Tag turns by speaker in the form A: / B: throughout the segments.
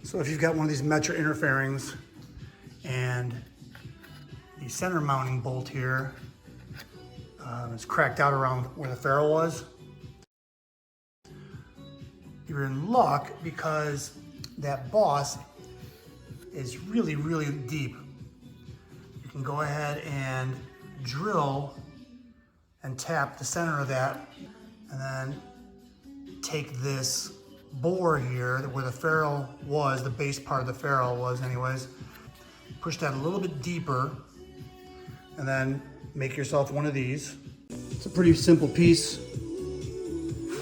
A: So if you've got one of these Metra interfairings and the center mounting bolt here is cracked out around where the ferrule was, you're in luck because that boss is really, really deep. You can go ahead and drill and tap the center of that, and then take this bore here where the ferrule was, the base part of the ferrule was anyways, push that a little bit deeper, and then make yourself one of these. It's a pretty simple piece,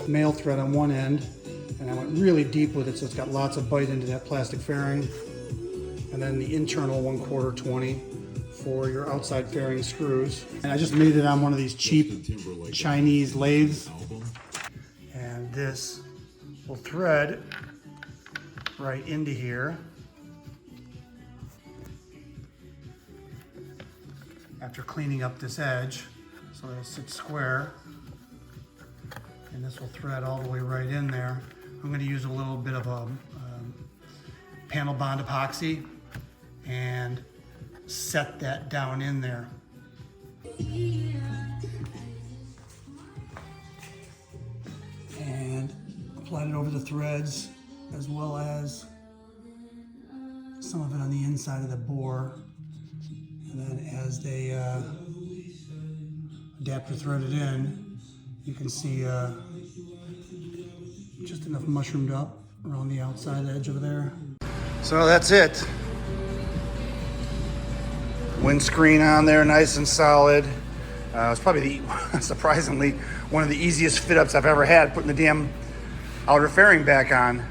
A: male thread on one end, and I went really deep with it so it's got lots of bite into that plastic fairing, and then the internal 1/4 20 for your outside fairing screws. And I just made it on one of these cheap Chinese lathes, and this will thread right into here after cleaning up this edge so that it sits square, and this will thread all the way right in there. I'm going to use a little bit of a panel bond epoxy and set that down in there. And applied it over the threads, as well as some of it on the inside of the bore. And then as they adapter threaded in, you can see just enough mushroomed up around the outside edge over there. So that's it. Windscreen on there, nice and solid. It's probably surprisingly one of the easiest fit ups I've ever had, putting the damn outer fairing back on.